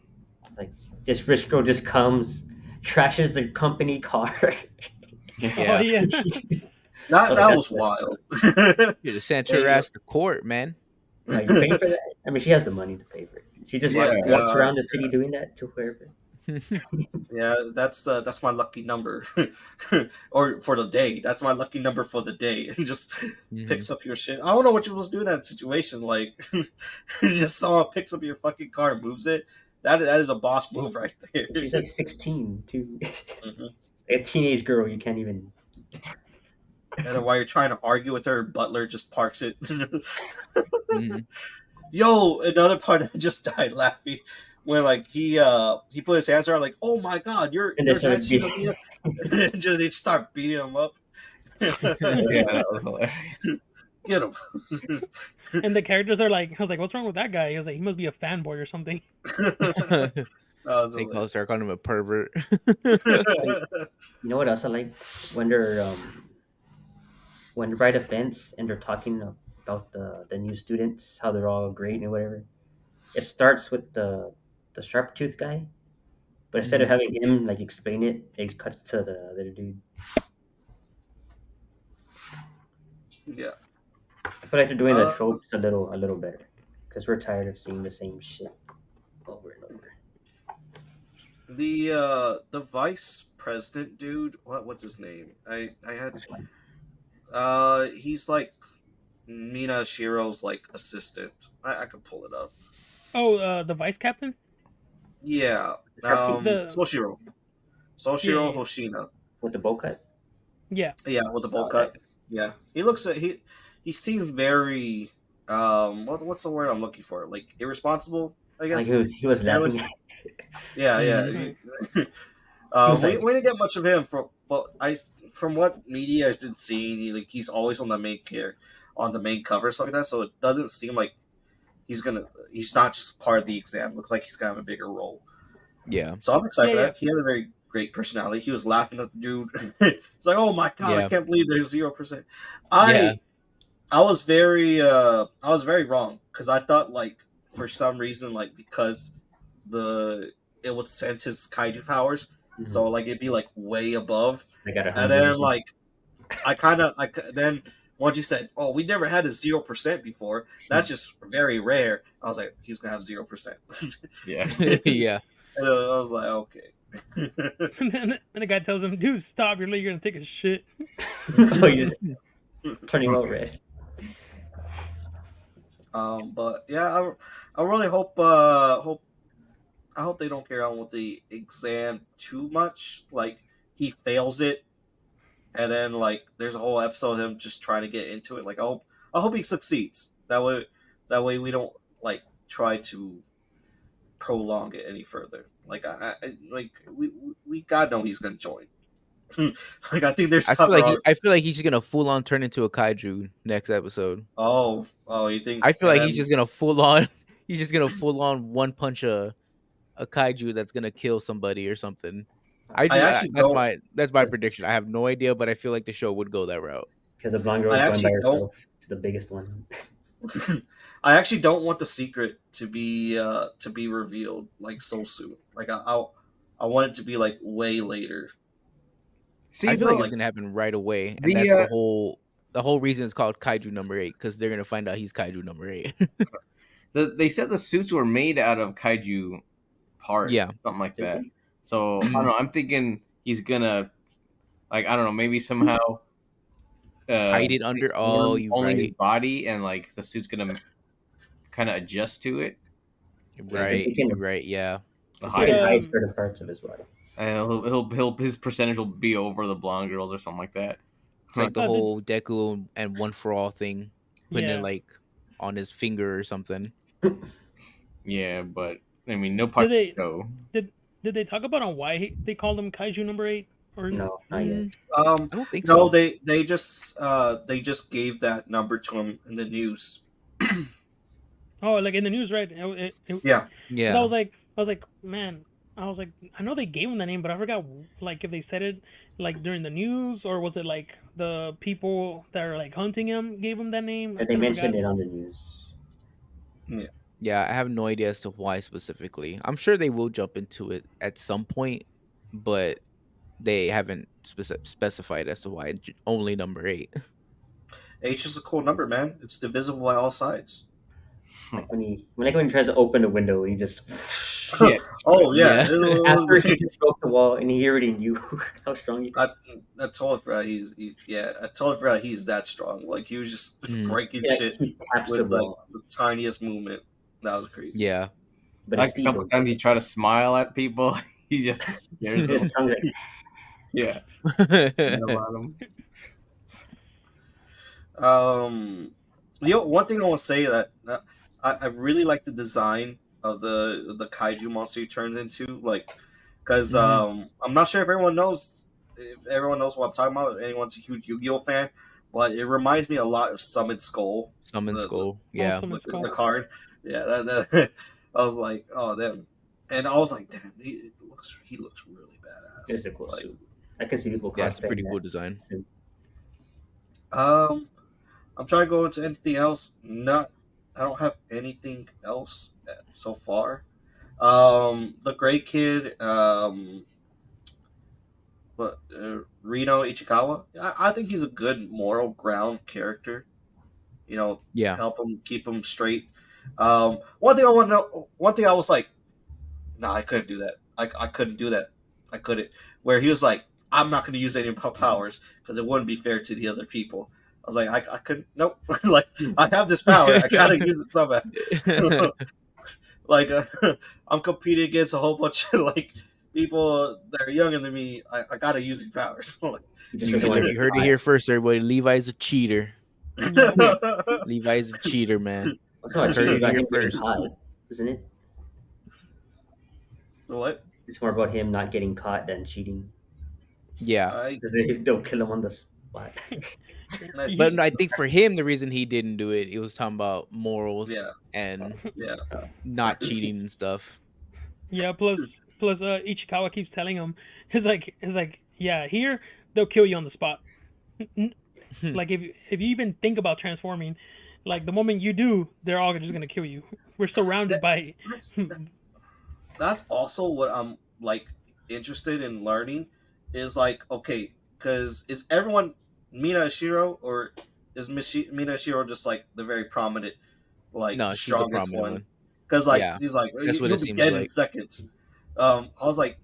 Like this rich girl just comes, trashes the company car. Yeah. Oh yeah. That Okay, was that's- wild. You'd have sent her ass to court, man. Like, you paying for that? I mean, she has the money to pay for it. She just Yeah. walks around the city doing that to whoever. Yeah, that's my lucky number, or for the day. That's my lucky number for the day, and just Mhm. picks up your shit. I don't know what you was doing in that situation. Like, just someone picks up your fucking car and moves it. That is a boss move right there. She's like 16 too. Mhm. A teenage girl, you can't even. And then while you're trying to argue with her, Butler just parks it. Mhm. Yo, another part that just died laughing when like he put his hands around like, oh my god, you're And they that started Shinomiya. And just they start beating him up. Yeah, that was hilarious. Get him. And the characters are like, I was like, what's wrong with that guy? He was like, he must be a fanboy or something. That was They hilarious. start calling him a pervert. You know what else I like? When they're right at fence and they're talking about the new students, how they're all great and whatever. It starts with the sharp tooth guy, but instead of having him like explain it, it cuts to the other dude. Yeah. I feel like they're doing the Uh, tropes a little better because we're tired of seeing the same shit over and over. The vice president dude, what's his name? I had Which one? he's like Mina Shiro's like assistant. I could pull it up. Oh, the vice captain. Yeah. The sharp tooth The- Soshiro. Yeah. Hoshina. with the bowl cut. Yeah. Yeah, with the bowl Oh, cut. okay. Yeah. He looks he seems very what's the word I'm looking for? Like irresponsible, I Like guess. he was Careless? laughing. Yeah. Mhm. He was We like- didn't get much of him from what media has been seeing. He's always on the main cover, stuff like that. So it doesn't seem like he's not just part of the exam. It looks like he's gonna have a bigger role. Yeah. So I'm excited for Yeah, that. He had a very great personality. He was laughing at the dude. It's like, oh my god, I Yeah. can't believe there's 0%. Yeah. I was very wrong because I thought like for some reason like because it would sense his kaiju powers, so like it'd be like way above, I got and then like then once you said, oh, we never had a 0% before, that's just very rare. I was like, he's gonna have 0%. Yeah. Yeah. And I was like, okay. And the guy tells him, "Dude, stop! You're gonna take a shit." Oh, he's turning all red. But yeah, I really hope I hope they don't carry on with the exam too much. Like he fails it, and then like there's a whole episode of him just trying to get into it. Like I hope he succeeds. That way we don't like try to prolong it any further. Like like we gotta know he's gonna join. Like I think there's cover art. I feel like he's just gonna full on turn into a kaiju next episode. Oh, you think? I feel And like then he's just gonna full on he's just gonna full on one punch a kaiju that's gonna kill somebody or something. I actually don't. That's my prediction. I have no idea, but I feel like the show would go that route. Because the blonde girl I is going by actually don't. herself to the biggest one. I actually don't want the secret to be revealed like so soon. Like I want it to be like way later. See, I feel bro, like it's like gonna happen right away, and the that's the whole reason it's called Kaiju number 8 because they're gonna find out he's Kaiju number 8. they said the suits were made out of kaiju parts, Yeah. something like Did that. they? So I don't know. I'm thinking he's gonna like I don't know, maybe somehow Hide it under. Oh, transform you're only his right. body, and like the suit's gonna kind of adjust to it. Right. he can- You're right. Yeah. The He height, can Um, hide certain parts of his body. and he'll his percentage will be over the blonde girls or something like that. It's like the Uh, did- whole Deku and One for All thing, putting Yeah. it like on his finger or something. Yeah, but I mean, no part Did they- of the show. Did they talk about on why they called him Kaiju number 8? Or No, not yet. I don't think No, so. they just gave that number to him in the news. oh, like in the news, right? Yeah. Yeah. I was like, man, I was like, I know they gave him the name, but I forgot like if they said it like during the news or was it like the people that are like hunting him gave him that name? They mentioned it on the news. Yeah, I have no idea as to why specifically. I'm sure they will jump into it at some point, but they haven't specified as to why only number 8. H is a cool number, man. It's divisible by all sides. Like when he tries to open the window, he just Yeah. Oh yeah. Yeah. after he just broke the wall, and he already knew how strong he. I totally forgot I totally forgot he's that strong. Like he was just breaking shit He taps the with like wall. the tiniest movement. That was crazy. Yeah. But Like his a speed couple was times he tried to smile at people, he just scares them. his tongue like, Yeah, about him. One thing I want to say that I really like the design of the kaiju monster he turns into, like, because I'm not sure if everyone knows what I'm talking about. If anyone's a huge Yu-Gi-Oh fan, but it reminds me a lot of Summon Skull. Summon The- Skull. Yeah. Summon Skull. The card. Yeah, that I was like, oh damn, and I was like, damn, he looks really badass. it's a cool Like, suit. I can see people. Yeah, it's a pretty cosplaying cool that design. suit. I'm trying to go into anything else. I don't have anything else so far. The Gray Kid, Reno Ichikawa. I think he's a good moral ground character. You know, Yeah. help him keep him straight. One thing I want to know. One thing I was like, nah, I couldn't do that. I couldn't do that. I couldn't. Where he was like, I'm not going to use any of my powers because it wouldn't be fair to the other people. I was like, I couldn't. Nope. Like, I have this power. I gotta use it somehow. Like, I'm competing against a whole bunch of like people that are younger than me. I gotta use these powers. Like, He just You doesn't want to heard it here first, everybody. Levi's a cheater. Yeah. Levi's a cheater, man. It's not Heard cheating it about here him getting first. caught, isn't it? What? It's more about him not getting caught than cheating. Yeah. Because they'll kill him on the spot. But no, I think for him, the reason he didn't do it, it was talking about morals Yeah. and Yeah. not cheating and stuff. Yeah, plus Ichikawa keeps telling him, it's like, yeah, here they'll kill you on the spot. Like if you even think about transforming, like the moment you do, they're all just gonna kill you. We're surrounded by. That's also what I'm like interested in learning. Is like, okay, because is everyone Mina Ishiro, or is Mina Ishiro just like the very prominent, like No, she's the strongest prominent one? one. Because like Yeah, he's like, that's what you'll it be seems dead in like. seconds. I was like,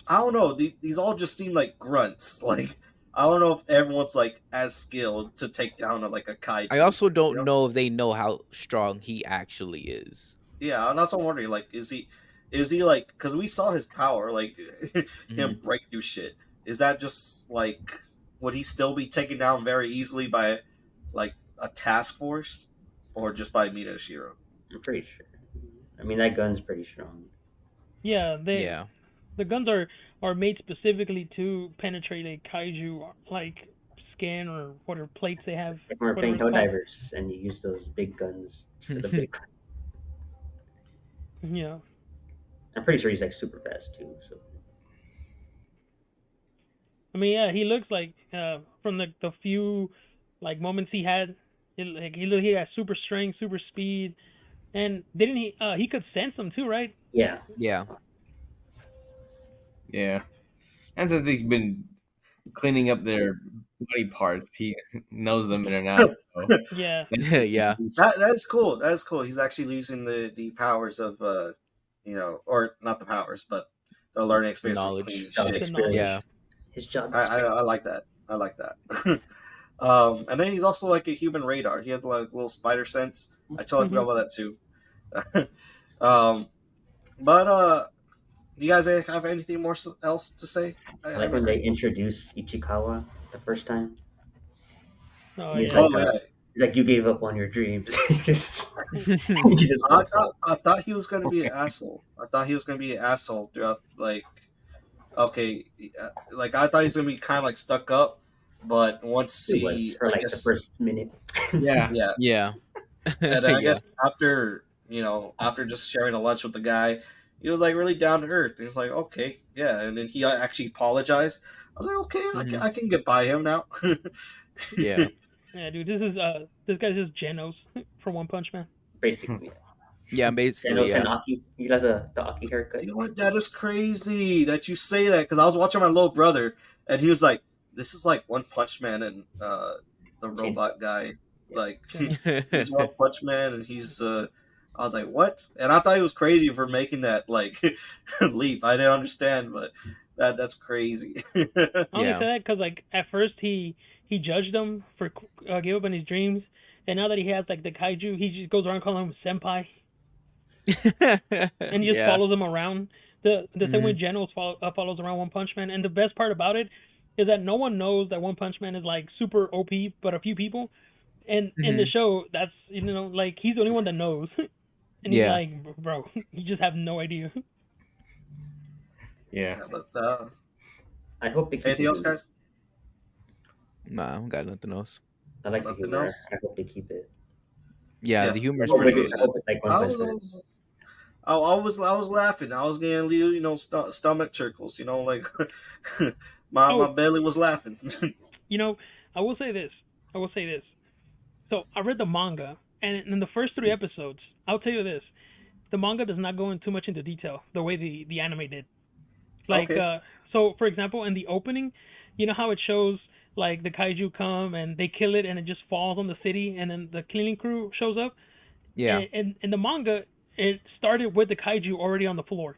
I don't know. These all just seem like grunts. Like, I don't know if everyone's like as skilled to take down like a kaiju. I also don't you know? know if they know how strong he actually is. Yeah, and that's what I'm wondering. Like, is he like? Because we saw his power, like him break through shit. Is that just like would he still be taken down very easily by like a task force? or just by Mitashiro? I'm pretty sure. I mean, that gun's pretty strong. Yeah, Yeah. the guns are made specifically to penetrate a kaiju like skin or whatever plates they have, Like when we're whatever playing it's called. Helldivers and you use those big guns for the big. Yeah. I'm pretty sure he's like super fast too. So I mean, yeah, he looks like from the few like moments he had, like he had super strength, super speed, and didn't he could sense them too, right? yeah, Yeah. Yeah, and since he's been cleaning up their body parts, he knows them in and out. So Yeah. Yeah. That's cool. That's cool. He's actually using the powers of or not the powers, but the learning experience from Knowledge. cleaning job shit. The knowledge. Yeah. experience. His job I experience. like that. I like that. And then he's also like a human radar. He has like little spider sense. I totally forgot Mhm. about that too. um, but you guys have anything more else to say? I like when they introduced Ichikawa the first time. Oh And he's yeah. like, Oh yeah, you gave up on your dreams. He just walks off. I thought he was gonna be an asshole. I thought he was gonna be an asshole throughout. Like, okay, like I thought he was gonna be kind of like stuck up, but once It was he, for I like the guess, first minute. yeah, yeah, Yeah. and then I Yeah. guess after after just sharing a lunch with the guy, he was like really down to earth. He was like, okay, yeah, and then he actually apologized. I was like, okay, Mhm. I can get by him now. Yeah. Yeah, dude. This guy's just Genos for One Punch Man. Basically. Yeah. And Basically, also yeah. Aki. He has the Aki haircut. You know what? That is crazy that you say that because I was watching my little brother and he was like, "This is like One Punch Man and the Chainsaw. robot guy. Yeah. Like he's One Punch Man and he's." I was like, "What?" And I thought he was crazy for making that like leap. I didn't understand, but that's crazy. I only Yeah. say that because like at first he judged him for give up on his dreams, and now that he has like the kaiju, he just goes around calling him senpai, and he just Yeah. follows him around. The same way Mhm. Genos follows around One Punch Man, and the best part about it is that no one knows that One Punch Man is like super OP, but a few people. And in the Mhm. show, that's like he's the only one that knows, and he's Yeah. like, bro, you just have no idea. yeah. Yeah, but I hope they keep anything the else, humor. guys? Nah, I don't got nothing else. I like the Nothing humor. else? I hope they keep it. Yeah, Yeah, the humor I is hope, pretty humor's really good. I good. hope it's like One I Punch was, I Man. was I was laughing. I was getting little, stomach circles. Like my Oh, belly was laughing. you know, I will say this. I will say this. So I read the manga, and in the first 3 episodes, I'll tell you this: the manga does not go in too much into detail the way the anime did. Like, Okay. so for example, in the opening, you know how it shows like the kaiju come and they kill it and it just falls on the city, and then the cleaning crew shows up. Yeah. And in the manga, it started with the kaiju already on the floor.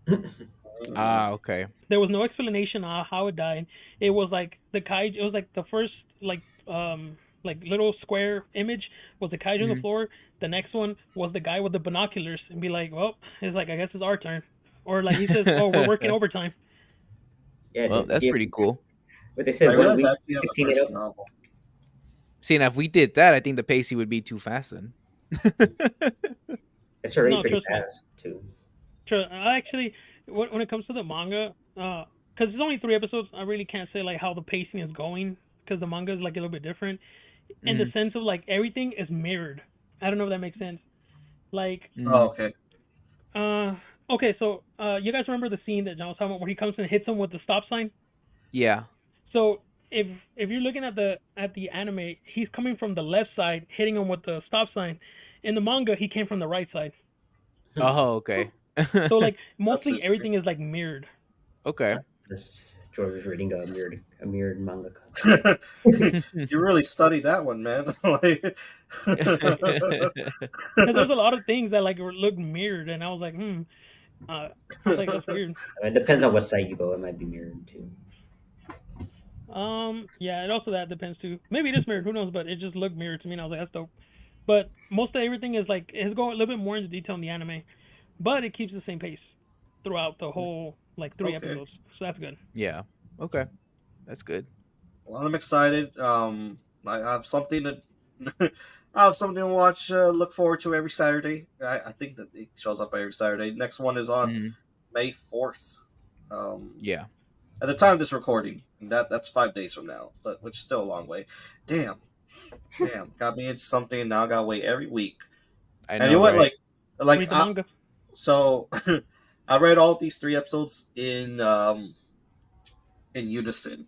Mm. Ah, okay. There was no explanation on how it died. It was like the kaiju. It was like the first like little square image was the kaiju on the Mhm. floor. The next one was the guy with the binoculars and be like, well, it's like I guess it's our turn. Or like he says, oh, we're working overtime. Yeah, Well, dude. that's Yeah, pretty cool. but they I said 1 realized I week, actually have the 15 it first up. novel. See, now if we did that, I think the pacing would be too fast then. It's already No, pretty trust me. fast too. I actually, when it comes to the manga, because it's only 3 episodes, I really can't say like how the pacing is going because the manga is like a little bit different in the Mhm. sense of like everything is mirrored. I don't know if that makes sense. Like, Oh, Mhm. okay. uh, okay, so you guys remember the scene that John was talking about where he comes and hits him with the stop sign? Yeah. So if you're looking at the anime, he's coming from the left side, hitting him with the stop sign. In the manga, he came from the right side. Oh, okay. So like That's mostly interesting. everything is like mirrored. Okay. Just George was reading a mirrored manga. You really studied that one, man. Because there's a lot of things that like look mirrored, and I was like, I was like, that's weird. It depends on what site you go. It might be mirrored too. Yeah, and also that depends too. Maybe it is mirrored, who knows? But it just looked mirrored to me, and I was like, that's dope. But most of everything is like it's going a little bit more into detail in the anime, but it keeps the same pace throughout the whole like 3 episodes, Okay. so that's good. Yeah. Okay. That's good. Well, I'm excited. I have something to I have something to watch. Look forward to every Saturday. I think that it shows up every Saturday. Next one is on Mhm. May 4th. Um, Yeah, at the time of this recording, that's 5 days from now, but which is still a long way. Damn, got me into something. Now I gotta wait every week. I And you know, know what? right? Like Read the manga. so, I read all these 3 episodes in unison,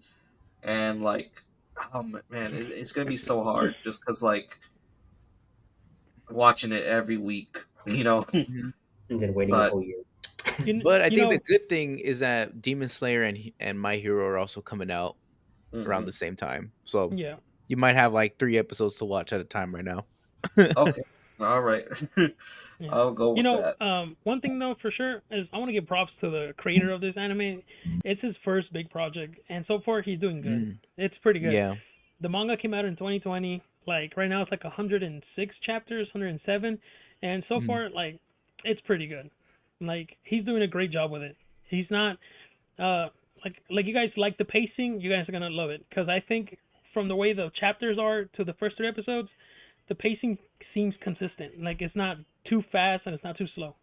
and like, oh man, it's gonna be so hard just because like watching it every week, you know. Mhm. And then waiting a But whole year. But I You think the know, good thing is that Demon Slayer and My Hero are also coming out around mhm. the same time, so yeah. you might have like 3 episodes to watch at a time right now. Okay, all right, Yeah. I'll go You with know, that. one thing though for sure is I want to give props to the creator of this anime. It's his first big project, and so far he's doing good. Mm, It's pretty good. yeah. The manga came out in 2020. Like right now, it's like 106 chapters, 107, and so Mm, far, like it's pretty good. Like he's doing a great job with it. He's not uh like you guys like the pacing. You guys are gonna love it because I think from the way the chapters are to the first 3 episodes, the pacing seems consistent. Like it's not too fast and it's not too slow.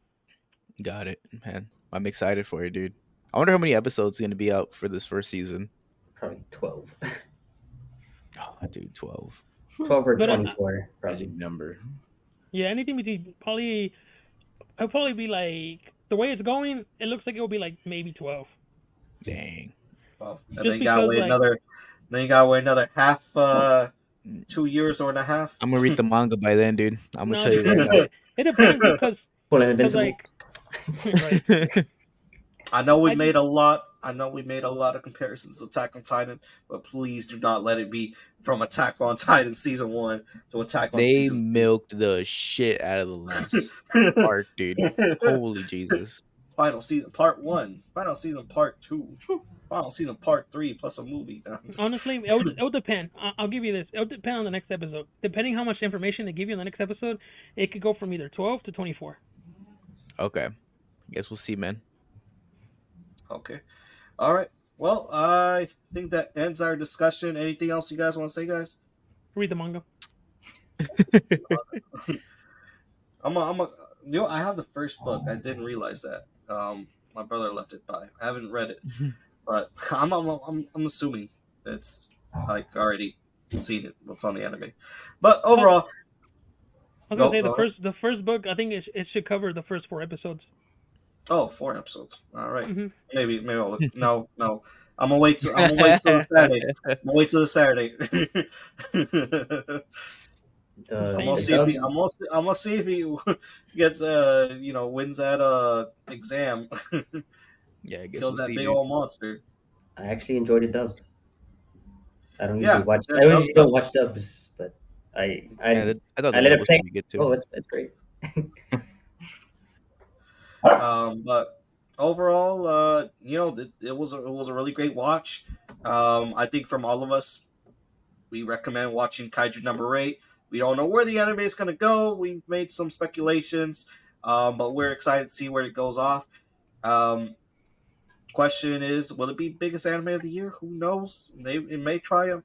got it, man. I'm excited for it, dude. I wonder how many episodes going to be out for this first season. Probably 12. Oh, dude, 12. 12 or But 24, probably. Magic number. yeah, anything between probably I'll probably be like the way it's going. It looks like it will be like maybe 12, Dang. Well, and then just you gotta because wait like another. Then you gotta wait another half, Mm, 2 years or and a half. I'm gonna read the manga by then, dude. I'm gonna no, tell you right now. it depends Full and because Invincible. like right. I know we I made just a lot. I know we made a lot of comparisons to Attack on Titan, but please do not let it be from Attack on Titan season 1 to Attack on They season milked the shit out of the last 2. arc, dude. Holy Jesus. Final season part 1, final season part 2, final season part 3 plus a movie. honestly it would depend. I'll give you this. It would depend on the next episode. Depending how much information they give you in the next episode, it could go from either 12 to 24. Okay. Guess we'll see, man. Okay. All right. Well, I think that ends our discussion. Anything else you guys want to say, guys? Read the manga. I have the first book. I didn't realize that. My brother left it by. I haven't read it, but I'm assuming it's like already seen it. What's on the anime, but Oh, overall, I was gonna say go ahead. the first book. I think it should cover the first 4 episodes. Oh, 4 episodes. All right. Hmm. Maybe I'll look. No. I'm gonna wait till the Saturday. I'm gonna wait till the Saturday. I'm gonna The see if dub, he. I'm gonna see if he gets wins that exam, Yeah, I guess kills we'll that see, big dude. old monster. I actually enjoyed the dub. I don't usually Yeah, watch. yeah, I dub, usually dub. don't watch dubs, but I Yeah, I I thought I the let dub it was play. pretty good too. Oh, it's great. But overall, it was a really great watch. I think from all of us, we recommend watching Kaiju number 8. We don't know where the anime is going to go. We've made some speculations, but we're excited to see where it goes off. Um, question is, will it be biggest anime of the year? Who knows? It may triumph.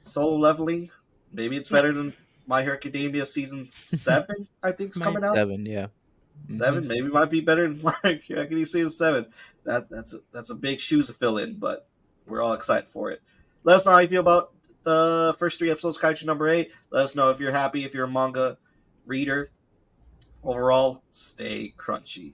Solo Leveling. Maybe it's better than My Hero Academia season 7. I think is Might. coming out. 7, yeah. 7 maybe might be better than My Hero Academia season 7. That's a big shoes to fill in, but we're all excited for it. Let us know how you feel about the first 3 episodes, Kaiju number 8. Let us know if you're happy, if you're a manga reader. Overall, stay crunchy.